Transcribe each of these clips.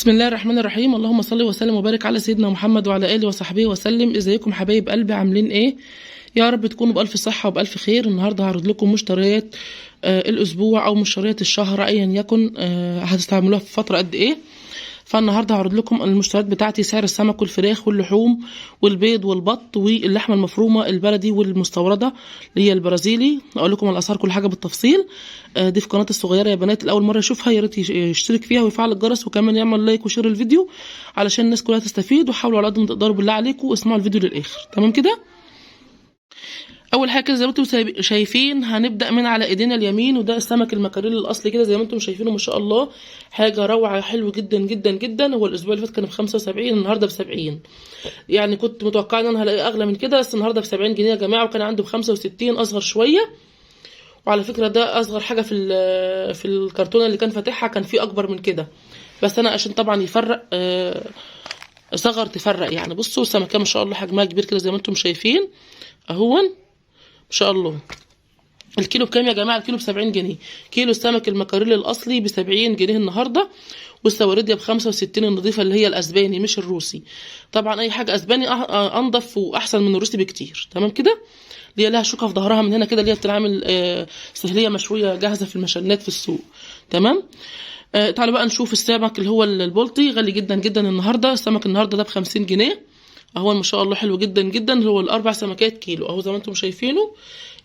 بسم الله الرحمن الرحيم. اللهم صل وسلم وبارك على سيدنا محمد وعلى اله وصحبه وسلم. ازيكم حبايب قلبي، عاملين ايه؟ يا رب تكونوا بالف صحه وبالف خير. النهارده هعرض لكم مشتريات الاسبوع او مشتريات الشهر ايا يكن، هتستعملوها في فتره قد ايه. فالنهارده هعرض لكم المشتريات بتاعتي: سعر السمك والفراخ واللحوم والبيض والبط واللحمه المفرومه البلدي والمستورده اللي هي البرازيلي. اقول لكم الاسعار كل حاجه بالتفصيل. دي في قناتي الصغيره يا بنات، الاول مره يشوفها يا ريت يشترك فيها ويفعل الجرس وكمان يعمل لايك وشير الفيديو علشان الناس كلها تستفيد. وحاولوا على قد ما تقدروا بالله عليكم اسمعوا الفيديو للاخر، تمام كده؟ اول حاجه كده زي ما انتم شايفين هنبدا من على ايدينا اليمين، وده السمك المكاريل الاصلي كده زي ما انتم شايفينه ما شاء الله، حاجه روعه حلو جدا جدا جدا. هو الاسبوع اللي فات كان ب75، النهارده ب70. يعني كنت متوقعه ان انا هلاقي اغلى من كده، بس النهارده ب70 جنيه يا جماعه، وكان عنده ب65 اصغر شويه. وعلى فكره ده اصغر حاجه في الكرتونه اللي كان فاتحها، كان في اكبر من كده، بس انا عشان طبعا يفرق صغر تفرق يعني. بصوا السمكه ما شاء الله حجمها كبير كده زي ما انتم شايفين اهون ما شاء الله. الكيلو بكام يا جماعه؟ الكيلو ب70 جنيه. كيلو السمك المكاريل الاصلي ب70 جنيه النهارده، والسوارديه ب65 النظيفه اللي هي الاسباني مش الروسي. طبعا اي حاجه اسباني انضف واحسن من الروسي بكتير، تمام كده؟ اللي هي لها شوكه في ظهرها من هنا كده، اللي هي بتتعمل سهليه مشويه جاهزه في المشلات في السوق، تمام؟ تعالوا بقى نشوف السمك اللي هو البلطي. غالي جدا جدا النهارده. السمك النهارده ده ب50 جنيه اهو ما شاء الله، حلو جدا جدا. هو الاربع سمكات كيلو اهو زي ما انتم شايفينه.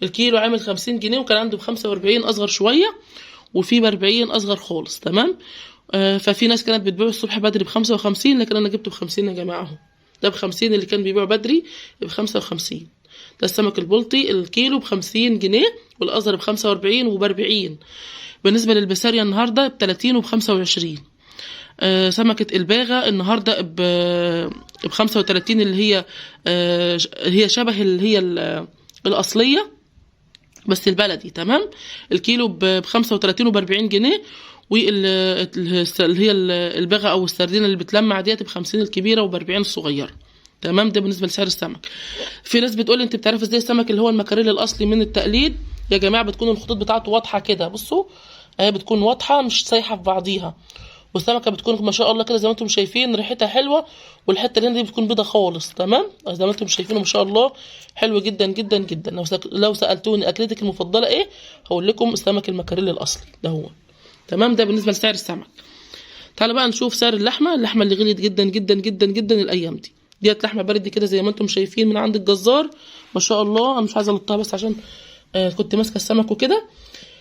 الكيلو عامل 50 جنيه، وكان عنده ب45 اصغر شويه، وفي ب40 اصغر خالص، تمام؟ ففي ناس كانت بتبيعه الصبح بدري ب55، لكن انا جبته ب50 يا جماعه اهو. ده ب50، اللي كان بيبيعه بدري ب55. ده السمك البلطي الكيلو ب50 جنيه، والاصغر ب45 وب40. بالنسبه للبسارية النهارده ب30 وب25. سمكة الباغة النهاردة ب35، اللي هي شبه اللي هي الأصلية بس البلدي، تمام؟ الكيلو ب35 وب40 جنيه. واللي هي الباغة أو السردينة اللي بتلمع ديت ب50 الكبيرة وب40 الصغيرة، تمام؟ ده بالنسبة لسعر السمك. في ناس بتقول انت بتعرف ازاي السمك اللي هو المكاريل الأصلي من التقليد؟ يا جماعة بتكون الخطوط بتاعته واضحة كده، بصوا اهي بتكون واضحة مش سايحة في بعضيها، والسمكه بتكون ما شاء الله كده زي ما انتم شايفين ريحتها حلوه، والحته اللي هنا دي بتكون بيضه خالص، تمام؟ زي ما انتم شايفينه ما شاء الله حلو جدا جدا جدا. لو سالتوني اكلتك المفضله ايه، هقول لكم السمك المكاريل الاصلي ده هو، تمام؟ ده بالنسبه لسعر السمك. تعالوا بقى نشوف سعر اللحمه اللي غليت جدا جدا جدا جدا الايام ديت لحمه بردي كده زي ما انتم شايفين من عند الجزار ما شاء الله. انا مش عايزه الطها بس عشان كنت ماسكه السمك وكده.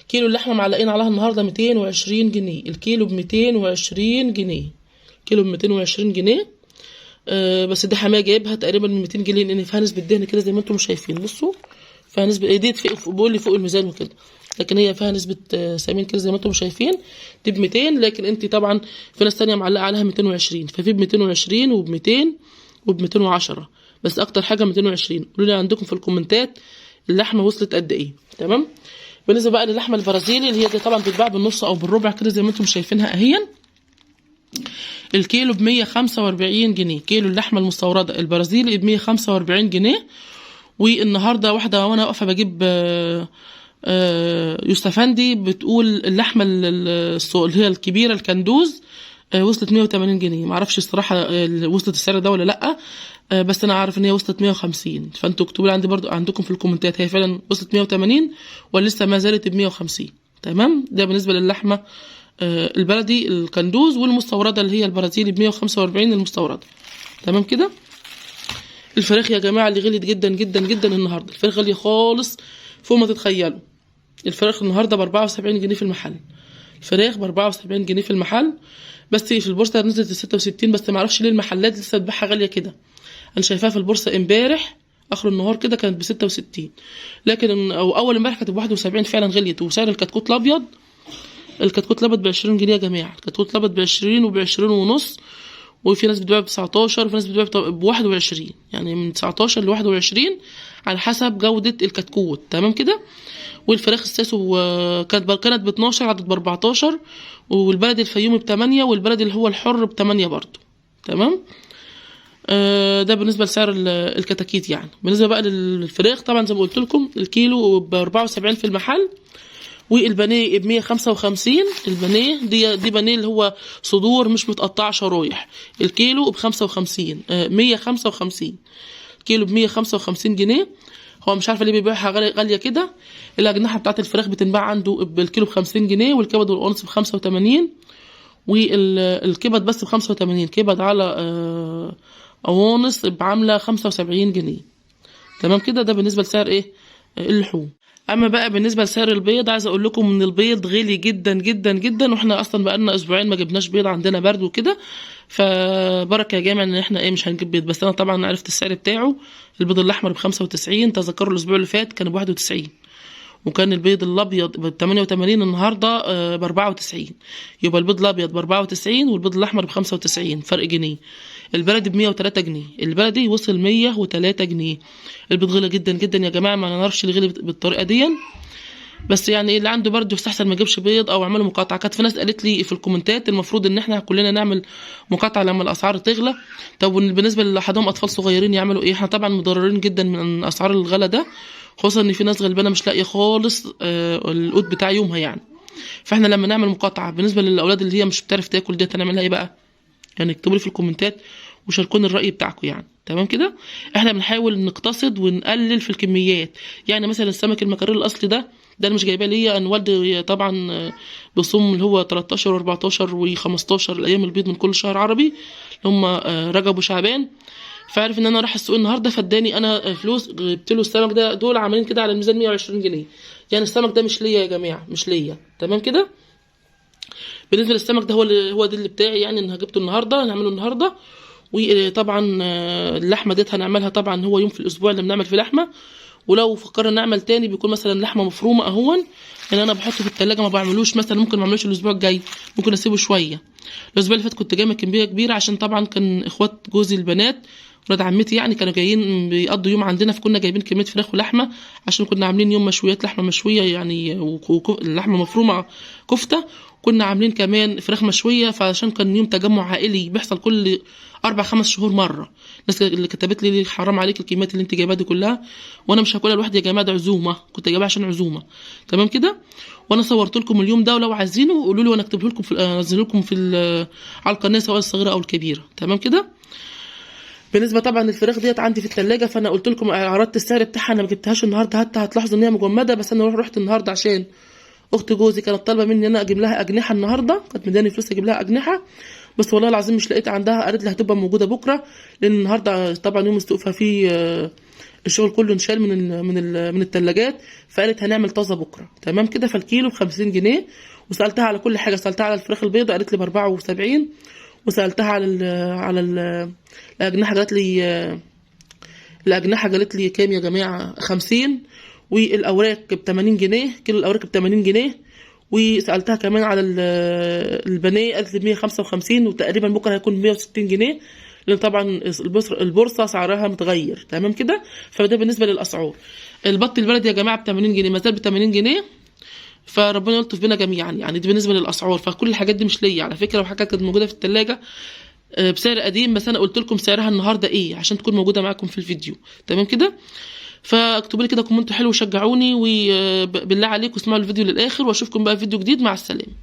كيلو اللحمه معلقين عليها النهارده 220 جنيه. الكيلو ب 220 جنيه، كيلو ب 220 جنيه. بس دي حمايه جايبها تقريبا من 200 جنيه، لان فيها نسبه دهن كده زي ما انتم شايفين. بصوا فيها نسبه دي بيقول لي فوق الميزان وكده، لكن هي فيها نسبه سمين كده زي ما انتم شايفين. دي ب 200، لكن انت طبعا في ناس ثانيه معلقه عليها 220، ففي ب 220 وب 200 وب 210، بس اكتر حاجه 220. قولوا لي عندكم في الكومنتات اللحمه وصلت قد ايه، تمام؟ بالنسبه بقى للحمه البرازيلي اللي هي دي طبعا بتتباع بالنص او بالربع كده زي ما انتم شايفينها اهيا. الكيلو ب 145 جنيه. كيلو اللحمه المستورده البرازيلي ب 145 جنيه. والنهارده واحده وانا واقفه بجيب يوستفندي بتقول اللحمه اللي هي الكبيره الكندوز وصلت 180 جنيه. معرفش الصراحه وصلت السعر ده ولا لا، بس انا عارف ان هي وصلت 150. فانتوا اكتبوا لي عندي برضو عندكم في الكومنتات هي فعلا وصلت 180 ولا لسه ما زالت ب 150، تمام؟ ده بالنسبه للحمه البلدي الكندوز، والمستورده اللي هي البرازيلي ب 145 المستورده، تمام كده؟ الفراخ يا جماعه اللي غليت جدا جدا جدا النهارده، الفراخ غاليه خالص فوق ما تتخيلوا. الفراخ النهارده ب 74 جنيه في المحل. الفراخ ب 74 جنيه في المحل، بس في البورصه نزلت ل 66، بس ما اعرفش ليه المحلات لسه بتبيعها غاليه كده. انا شايفاها في البورصه امبارح اخر النهار كده كانت ب 66، لكن او اول امبارح كانت ب 71 فعلا غليت. وسعر الكتكوت الابيض، الكتكوت الابيض ب 20 جنيه يا جماعه. الكتكوت الابيض ب 20 وب 20 ونص، وفي ناس بتبيع ب 19 وفي ناس بتبيع ب 21، يعني من 19 ل 21 على حسب جوده الكتكوت، تمام كده؟ والفراخ الساسو كانت ب 12 عدد ب 14، والبلدي الفيومي ب 8، والبلدي اللي هو الحر ب 8 برضه، تمام؟ ده بالنسبه لسعر الكتاكيت يعني. بالنسبه بقى للفراخ طبعا زي ما قلت لكم الكيلو ب 74 في المحل، والبانيه ب 155. البانيه دي بانيه اللي هو صدور مش متقطعه شرايح. الكيلو ب 55 155 كيلو ب 155 جنيه. هو مش عارفه ليه بيبيعها غاليه كده. الاجنحه بتاعت الفراخ بتنباع عنده بالكيلو ب 50 جنيه، والكبد والقوانص ب 85، والكبد بس ب 85. كبد على قوانص بعامله 75 جنيه. تمام كده. ده بالنسبه لسعر ايه اللحوم. اما بقى بالنسبه لسعر البيض، عايزه اقول لكم ان البيض غالي جدا جدا جدا، واحنا اصلا بقالنا اسبوعين ما جبناش بيض، عندنا برد وكده. فبركه يا جامع ان احنا ايه مش هنجيب بيض. بس انا طبعا عرفت السعر بتاعه. البيض الاحمر ب 95. تذكروا الاسبوع اللي فات كان ب 91، وكان البيض الابيض ب 88. النهارده ب 94. يبقى البيض الابيض ب 94 والبيض الاحمر ب 95، فرق جنيه. البلدي ب 103 جنيه. البلدي وصل 103 جنيه. البيض غلى جدا جدا يا جماعه، ما نعرفش اللي غلي بالطريقه دي. بس يعني اللي عنده برد يستحسن ما يجيبش بيض او يعملوا مقاطعه. كانت في ناس قالت لي في الكومنتات المفروض ان احنا كلنا نعمل مقاطعه لما الاسعار تغلى. طب بالنسبه اللي حدهم اطفال صغيرين يعملوا ايه؟ احنا طبعا مضررين جدا من اسعار الغلا ده، خصوصا ان في ناس غلبانه مش لاقيه خالص القوت بتاع يومها يعني. فاحنا لما نعمل مقاطعه بالنسبه للاولاد اللي هي مش بتعرف تاكل ديت هنعملها ايه بقى؟ يعني اكتبوا لي في الكومنتات وشاركوني الرأي بتاعكم يعني. تمام كده. احنا بنحاول نقتصد ونقلل في الكميات. يعني مثلا السمك المكاريل الاصلي ده انا مش جايباه ليا، انا والدي طبعا بيصوم اللي هو 13 و14 و15 الايام البيض من كل شهر عربي اللي هم رجب وشعبان. فعارف ان انا رايح السوق النهارده، فاداني انا فلوس، جبت له السمك ده. دول عاملين كده على الميزان 120 جنيه. يعني السمك ده مش ليا يا جماعه، مش ليا. تمام كده. بالنسبه للسمك ده هو ده اللي بتاعي، يعني انا جبته النهارده هنعمله النهارده. وطبعا اللحمه ديت هنعملها طبعا هو يوم في الاسبوع اللي بنعمل فيه لحمه. ولو فكرنا نعمل تاني بيكون مثلا لحمه مفرومه اهون. يعني انا بحطه في التلاجة ما بعملوش مثلا، ممكن ما اعملوش الاسبوع الجاي، ممكن اسيبه شويه. الاسبوع اللي فات كنت جايبه كميه كبيره عشان طبعا كان اخوات جوزي البنات ولاد عمتي يعني كانوا جايين بيقضوا يوم عندنا، فكنا جايبين كميه فراخ ولحمه عشان كنا عاملين يوم مشويات لحمه مشويه يعني لحمه مفرومه كفته. كنا عاملين كمان فراخ مشويه، فعشان كان يوم تجمع عائلي بيحصل كل 4-5 شهور مره. الناس اللي كتبت لي حرام عليك الكميات اللي انت جايباها دي كلها، وانا مش هاكلها لوحدي يا جماعه، ده عزومه، كنت جايباها عشان عزومه. تمام كده. وانا صورت لكم اليوم ده، ولو عايزينه قولوا لي وانا اكتبه لكم انزله لكم على القناه سواء الصغيره او الكبيره. تمام كده. بالنسبه طبعا الفراخ ديت عندي في الثلاجه، فانا قلت لكم عرضت السعر بتاعها، انا ما جبتهاش النهارده حتى هتلاحظوا ان هي مجمده. بس انا رحت النهارده عشان اخت جوزي كانت طالبه مني انا اجيب لها اجنحه النهارده، كانت مداني فلوس اجيب لها اجنحه. بس والله العظيم مش لقيت عندها، قالت لي هتبقى موجوده بكره، لان النهارده طبعا يوم السوق ففي الشغل كله انشال من الثلاجات. فقالت هنعمل طازه بكره. تمام كده. فالكيلو ب 50 جنيه. وسالتها على كل حاجه، سالتها على الفراخ البيضاء قالت لي ب 74. وسالتها على الاجنحه قالت لي كام يا جماعه؟ 50. والاوراق ب 80 جنيه. كيلو الاوراق ب 80 جنيه. وسالتها كمان على البانيه قالت لي 155، وتقريبا بكره هيكون 160 جنيه، لان طبعا البورصه سعرها متغير. تمام كده. فده بالنسبه للاسعار. البط البلدي يا جماعه ب 80 جنيه، ما زال ب 80 جنيه. فربنا يلطف بينا جميعا يعني. دي بالنسبه للاسعار. فكل الحاجات دي مش ليا على فكره، وحاجات كانت موجوده في الثلاجه بسعر قديم، بس انا قلت لكم سعرها النهارده ايه عشان تكون موجوده معاكم في الفيديو. تمام كده. فاكتبوا لي كده كومنت حلو وشجعوني، وبالله عليكم اسمعوا الفيديو للاخر، واشوفكم بقى في فيديو جديد. مع السلامه.